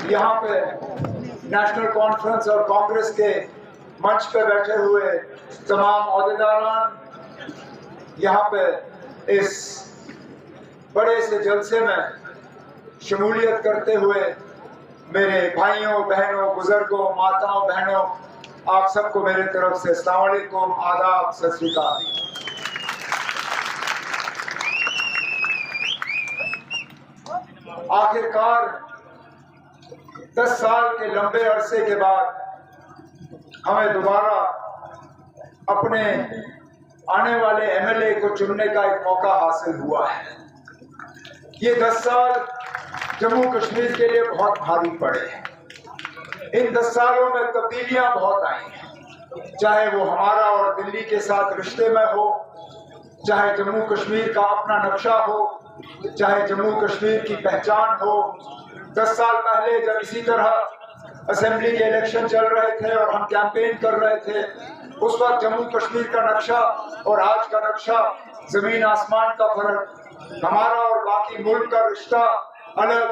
यहाँ पे national conference और कांग्रेस के मंच पे बैठे हुए तमाम ओहदेदारान, यहाँ पे इस बड़े से जलसे में शमूलियत करते हुए मेरे भाइयों बहनों, बुजुर्गों, माताओं बहनों, आप सबको मेरे तरफ से अस्सलाम वालेकुम, आदाब, सत श्री अकाल। आखिरकार 10 साल के लंबे अरसे के बाद हमें दोबारा अपने आने वाले एमएलए को चुनने का एक मौका हासिल हुआ है। ये 10 साल जम्मू कश्मीर के लिए बहुत भारी पड़े हैं। इन 10 सालों में तब्दीलियां बहुत आई हैं, चाहे वो हमारा और दिल्ली के साथ रिश्ते में हो, चाहे जम्मू कश्मीर का अपना नक्शा हो, चाहे जम्मू कश्मीर की पहचान हो। 10 साल पहले जब इसी तरह असेंबली के इलेक्शन चल रहे थे और हम कैंपेन कर रहे थे, उस वक्त जम्मू कश्मीर का नक्शा और आज का नक्शा जमीन आसमान का फर्क। हमारा और बाकी मुल्क का रिश्ता अलग,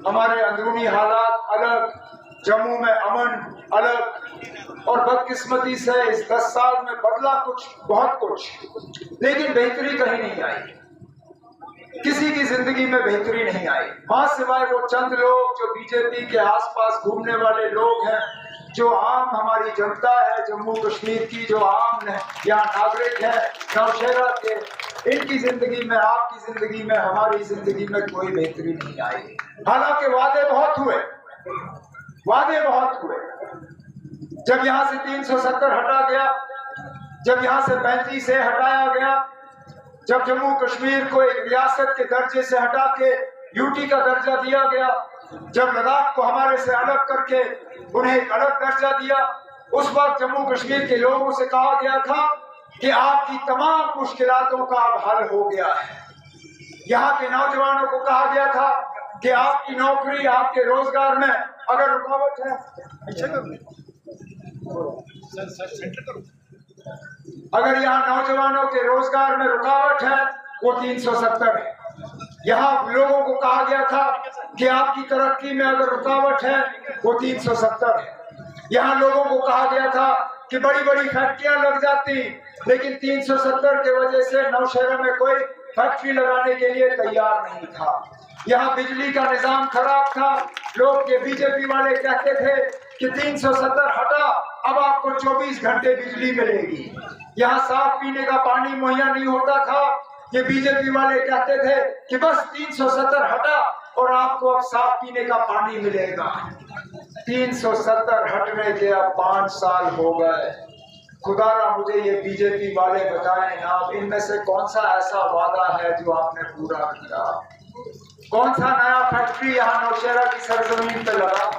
हमारे अंदरूनी हालात अलग, जम्मू में अमन अलग। और बदकिस्मती से इस 10 साल में बदला कुछ, बहुत कुछ, लेकिन बेहतरी कहीं नहीं आई। किसी की जिंदगी में बेहतरी नहीं आई, वहां सिवाय वो चंद लोग जो बीजेपी के आसपास घूमने वाले लोग हैं, जो आम हमारी जनता है जम्मू कश्मीर की, जो आम यहाँ नागरिक है नौशहरा के, इनकी जिंदगी में, आपकी जिंदगी में, हमारी जिंदगी में कोई बेहतरी नहीं आई। हालांकि वादे बहुत हुए, वादे बहुत हुए। जब यहाँ से 370 हटा गया, जब यहाँ से 35 हटाया गया, जब जम्मू कश्मीर को एक रियासत के दर्जे से हटा के यूटी का दर्जा दिया गया, जब लद्दाख को हमारे से अलग करके उन्हें एक अलग दर्जा दिया, उस वक्त जम्मू कश्मीर के लोगों से कहा गया था कि आपकी तमाम मुश्किलातों का अब हल हो गया है। यहाँ के नौजवानों को कहा गया था कि आपकी नौकरी, आपके रोजगार में अगर रुकावट है, अगर यहाँ नौजवानों के रोजगार में रुकावट है, वो 370 है। यहाँ लोगों को कहा गया था कि आपकी तरक्की में अगर रुकावट है, वो 370 है। यहाँ लोगों को कहा गया था कि बड़ी बड़ी फैक्ट्रियां लग जाती, लेकिन 370 की वजह से नौशहरा में कोई फैक्ट्री लगाने के लिए तैयार नहीं था। यहाँ बिजली का निजाम खराब था। लोग के बीजेपी वाले कहते थे कि 370 हटा, अब आपको 24 घंटे बिजली मिलेगी। यहाँ साफ पीने का पानी मुहैया नहीं होता था। ये बीजेपी वाले कहते थे कि बस 370 हटा और आपको अब साफ पीने का पानी मिलेगा। 370 हटने के अब 5 साल हो गए। खुदारा मुझे ये बीजेपी वाले बताएं ना, इनमें से कौन सा ऐसा वादा है जो आपने पूरा किया? कौन सा नया फैक्ट्री यहाँ नौशहरा की सरजमीन पे लगा?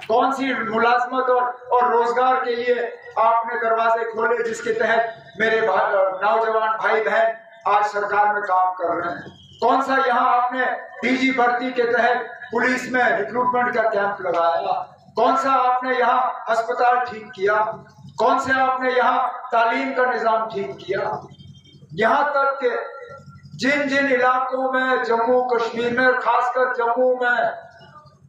कौन सी मुलाजमत और रोजगार के लिए आपने दरवाजे खोले जिसके तहत मेरे नौजवान भाई बहन आज सरकार में काम कर रहे हैं? कौन सा यहाँ आपने डीजी भर्ती के तहत पुलिस में रिक्रूटमेंट का कैंप लगाया? कौन सा आपने यहाँ अस्पताल ठीक किया? कौन से आपने यहाँ तालीम का निजाम ठीक किया? यहाँ तक कि जिन जिन इलाकों में जम्मू कश्मीर में, खासकर जम्मू में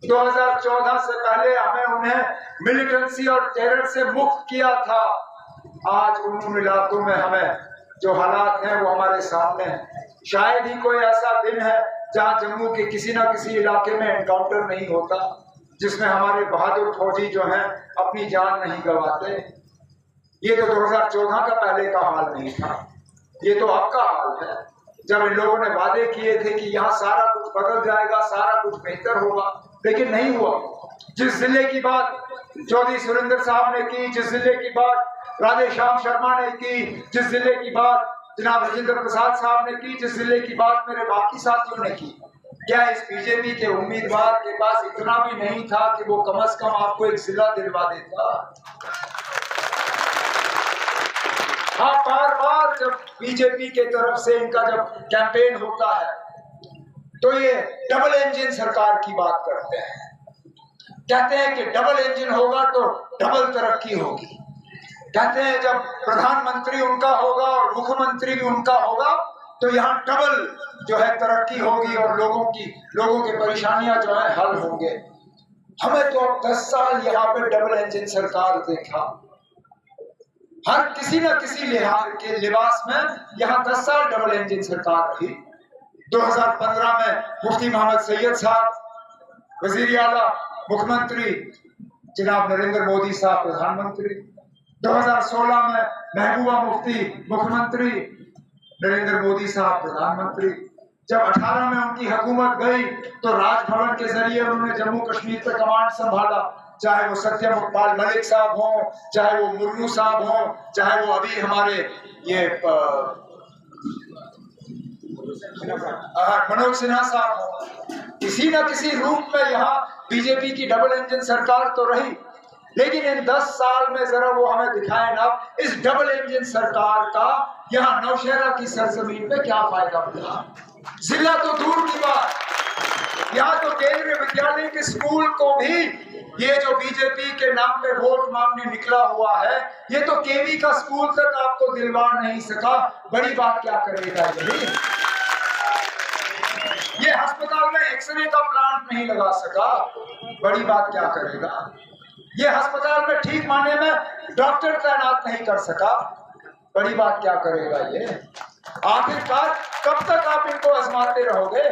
2014 से पहले हमें उन्हें मिलिटेंसी और टेरर से मुक्त किया था, आज उन इलाकों में हमें जो हालात हैं वो हमारे सामने हैं। शायद ही कोई ऐसा दिन है जहां जम्मू के किसी ना किसी इलाके में एनकाउंटर नहीं होता, जिसमें हमारे बहादुर फौजी जो हैं अपनी जान नहीं गंवाते। ये तो 2014 का पहले का हाल नहीं था, ये तो अब का हाल है। जब इन लोगों ने वादे किए थे कि यहाँ सारा कुछ बदल जाएगा, सारा कुछ बेहतर होगा, लेकिन नहीं हुआ। जिस जिले की बात चौधरी सुरेंद्र साहब ने की, जिस जिले की बात राधे श्याम शर्मा ने की, जिस जिले की बात जनाब राजेंद्र प्रसाद साहब ने की, जिस जिले की बात मेरे बाकी साथियों ने की, क्या इस बीजेपी के उम्मीदवार के पास इतना भी नहीं था कि वो कम से कम आपको एक जिला दिलवा देता? हाँ, बार बार जब बीजेपी के तरफ से इनका जब कैंपेन होता है तो ये डबल इंजन सरकार की बात करते हैं। कहते हैं कि डबल इंजन होगा तो डबल तरक्की होगी। कहते हैं जब प्रधानमंत्री उनका होगा और मुख्यमंत्री भी उनका होगा तो यहाँ डबल जो है तरक्की होगी और लोगों की परेशानियां जो है हल होंगे। हमें तो अब 10 साल यहाँ पे डबल इंजन सरकार देखा, हर किसी न किसी लिहाज के लिबास में यहाँ 10 साल डबल इंजन सरकार रही। 2015 में मुफ्ती मोहम्मद सैयद साहब वजीर आला, मुख्यमंत्री जनाब नरेंद्र मोदी साहब प्रधानमंत्री। 2016 में महबूबा मुफ्ती मुख्यमंत्री, नरेंद्र मोदी साहब प्रधानमंत्री। जब 18 में उनकी हुकूमत गई तो राजभवन के जरिए उन्होंने जम्मू कश्मीर पे कमांड संभाला, चाहे वो सत्यपाल मलिक साहब हो, चाहे वो मुर्मू साहब हो, चाहे वो अभी हमारे ये मनोज सिन्हा साहब हो। किसी न किसी रूप में यहाँ बीजेपी की डबल इंजन सरकार तो रही, लेकिन इन 10 साल में जरा वो हमें दिखाए ना इस डबल इंजन सरकार का यहाँ नौशहरा की सरजमीन पे क्या फायदा मिला। जिला तो दूर की बात, यहाँ तो केंद्रीय विद्यालय के स्कूल को भी ये जो बीजेपी के नाम पे वोट मांगने निकला हुआ है, ये तो केवी का स्कूल तक आपको दिलवा नहीं सका। बड़ी बात क्या करेगा ये अस्पताल में एक्सरे का प्लांट नहीं लगा सका, बड़ी बात क्या करेगा। ये अस्पताल में ठीक माने में डॉक्टर तैनात नहीं कर सका, बड़ी बात क्या करेगा ये। आखिरकार कब तक आप इनको आजमाते रहोगे।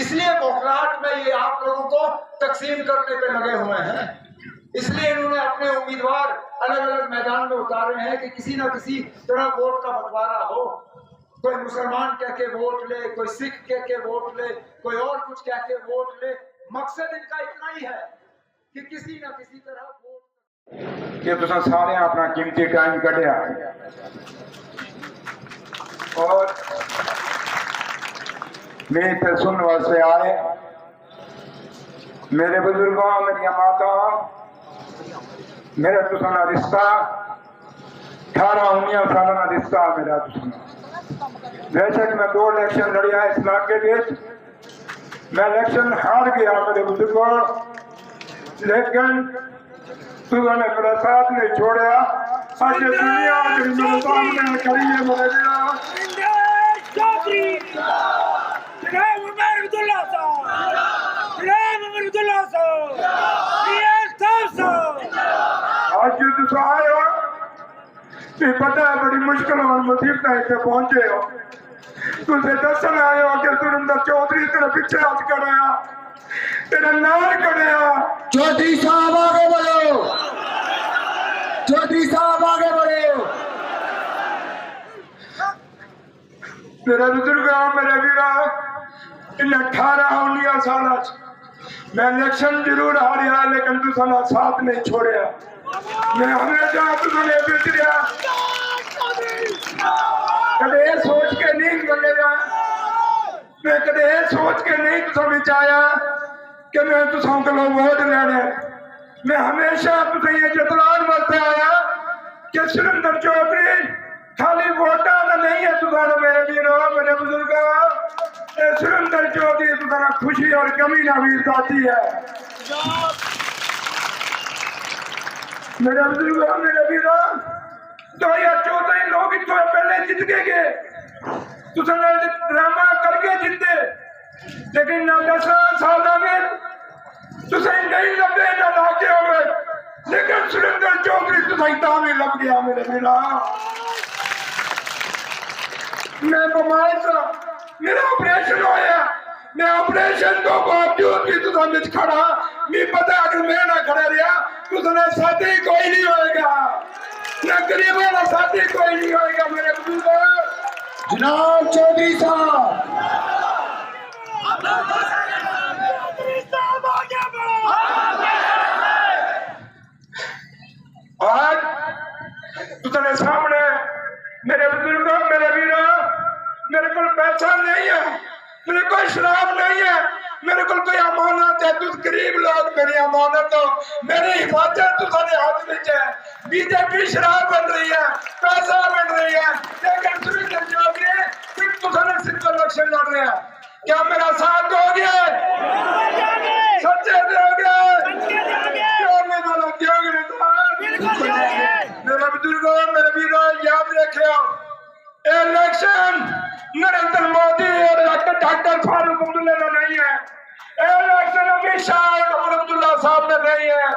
इसलिए बौखलाहट में ये आप लोगों को तकसीम करने पे लगे हुए हैं, इसलिए इन्होंने अपने उम्मीदवार अलग अलग मैदान में उतारे हैं कि किसी ना किसी तरह वोट का बंटवारा हो। कोई मुसलमान कह के वोट ले, कोई सिख कह के वोट ले, कोई और कुछ कह के वोट ले। मकसद इनका इतना ही है कि किसी ना किसी तरह वोट कि तुसा सारे अपना कीमती टाइम कढ़िया और मेरे ते सुन वास्ते आए। मेरे बुजुर्गों, मेरी माता, मेरा तुसा रिश्ता 18-19 साल का रिश्ता मेरा तुसा। बेशक मैं 2 इलेक्शन लड़िया इस इलाके में, मैं इलेक्शन हार गया मेरे बुजुर्गों, लेकिन तुमने मेरा साथ नहीं छोड़ा। आज दुनिया मेरे सामने खड़ी है मेरे आज जो आए हो पता है बड़ी मुश्किल और मुसीबत इतने पहुंचे हो। तुझे दसन आए हो कि सुरेंद्र चौधरी तेरे पीछे हाथ कराया, तेरा नाम कराया। चौधरी साहब आगे बढ़ो, चौधरी साहब आगे बढ़ो। मेरा बुजुर्ग, मेरे वीरा, इन 18-19 साल मैं इलेक्शन जरूर हारिया, लेकिन तू साला साथ नहीं छोड़िया। मैं हमेशा तुझे बिछड़िया, कदे ये सोच के नहीं बनेगा, मैं कदे ये सोच के नहीं तुझे बिचाया कि मैं तुझों को वोट लेने। मैं हमेशा तुझे ये जतलान वास्ते आया कि सुरेंद्र चौधरी खाली वोटा का नहीं है तुझा। मेरे वीरो, मेरे बुजुर्ग, सुरेंद्र चौधरी तुझा खुशी और कमी ना भी साथी है। मेरे बुजुर्ग, मेरे वीरो, 2014 लोग इतना पहले जीत गए, तुझने ड्रामा करके जीते, लेकिन ना 10 साल में तुझे नहीं लगे ना लाके हुए, लेकिन सुरेंद्र चौधरी तुझे तामी लग गया। मेरे वीरा, मैं बीमार था, मेरा ऑपरेशन होया, मैं ऑपरेशन को बावजूद भी तुझे बिच खड़ा। मैं पता अगर मैं ना खड़ा रहा तुझे साथी कोई नहीं होएगा, ना गरीबों का साथी कोई नहीं होएगा। मेरे बुजुर्ग जनाब चौधरी साहब, आज तुझे सामने मेरे बुजुर्ग, मेरे वीरा, मेरे को पैसा नहीं है, मेरे को शराब नहीं है, मेरे को कोई अमानत है। तुझ गरीब लोग मेरी अमानत हो, मेरी हिफाजत तुम्हारे हाथ में है। बीजेपी शराब बन रही है, पैसा बन रही है, लेकिन सुरेंद्र चौधरी तुझे सिर्फ इलेक्शन लड़ रहे हैं। क्या मेरा साथ दोगे? सच्चे दोगे? मेरा बुजुर्गो, मेरे वीरो, याद रखियो, इलेक्शन नरेंद्र मोदी और डॉक्टर फारूक अब्दुल्ला का नहीं है, इलेक्शन अभी शायद उमर अब्दुल्ला साहब ने नहीं है।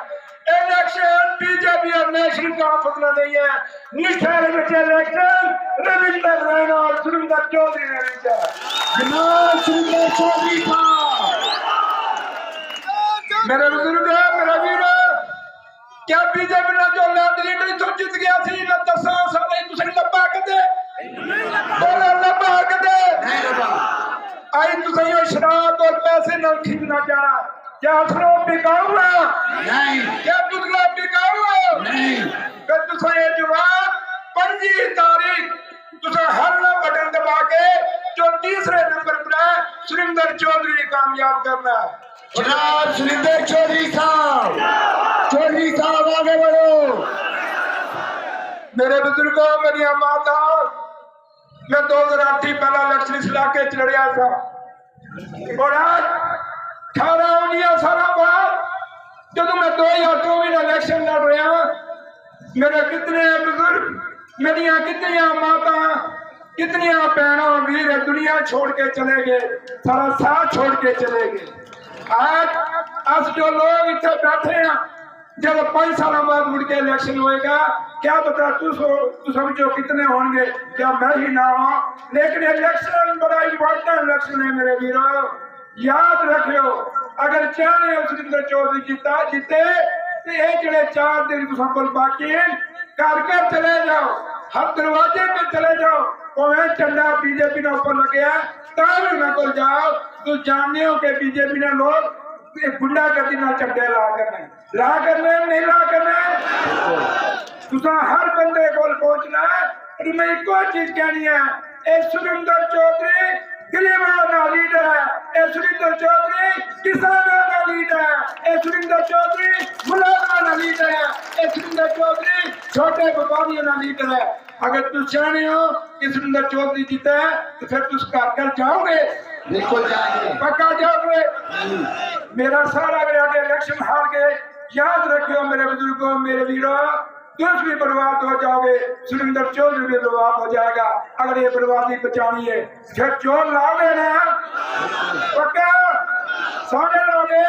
इलेक्शन बीजेपी और नेशनल कॉन्फ्रेंस में नहीं है। निष्ठा इलेक्शन रविंद्र रैना और सुरेंद्र चौधरी ने जीता है। जनाब सुरेंद्र चौधरी साहब। मेरे बुजुर्ग मेरा वीर, क्या बीजेपी ने जो लैंड लीडर तो जीत गया थी ना 10 साल तुझे लंबा कर दे बोला लंबा कर दे आई तुझे ये शराब और पैसे न खींचना चाह क्या शराब बिकाऊ है नहीं क्या तुझला बिकाऊ है नहीं फिर तुझे ये जवाब 25 तारीख तुझे हर बटन दबा के जो तीसरे नंबर पर है सुरेंद्र चौधरी कामयाब करना है। जनाब सुरेंद्र चौधरी साहब आगे बढ़ो। मेरे बुजुर्गों मेरी माता मैं 2008 पहला इलेक्शन इस इलाके च लड़िया था और आज 18-19 साल बाद जब मैं 2024 इलेक्शन लड़ रहा मेरे कितने बुजुर्ग मेरिया कितनी माता कितनी भैनों वीर दुनिया छोड़ के चले गए सारा साथ छोड़ के चले गए। आज अस जो लोग इतने बैठे हैं जब 5 साल बाद मुड़ के इलेक्शन होएगा क्या पता तू समझो कितने होंगे क्या मैं ही ना हो। लेकिन इलेक्शन बड़ा इम्पोर्टेंट इलेक्शन है मेरे वीरों, याद रखियो अगर चाहे सुरेंद्र चौधरी जीते तो ये जड़े 4 दिन तुम बाकी कर कर चले जाओ हर दरवाजे पे चले जाओ और झंडा बीजेपी ने ऊपर लगे तब उन्हें को जाओ तो जानने हो कि बीजेपी ने लोग गुंडागर्दी ना झंडे ला करने नहीं ला करने तुसा हर बंदे को पहुंचना है। मैं एक चीज कहनी है ए सुरेंद्र चौधरी गरीबों का लीडर है। ए सुरेंद्र चौधरी किसानों का लीडर है। ए सुरेंद्र चौधरी मुलाजमों का लीडर है। ए सुरेंद्र चौधरी छोटे व्यापारियों का लीडर है। अगर तू चाहते हो कि सुरेंद्र चौधरी जीता है तो फिर तुम कर जाओगे बिल्कुल जाएंगे पक्का जाओगे। मेरा सारा अगर आगे इलेक्शन हार गए याद रखियो मेरे बुजुर्गों मेरे वीरों तुम भी बर्बाद हो जाओगे सुरेंद्र चौधरी भी बर्बाद हो जाएगा। अगर ये बर्बादी बचानी है फिर चोर ला लेना पक्का सारे लोगे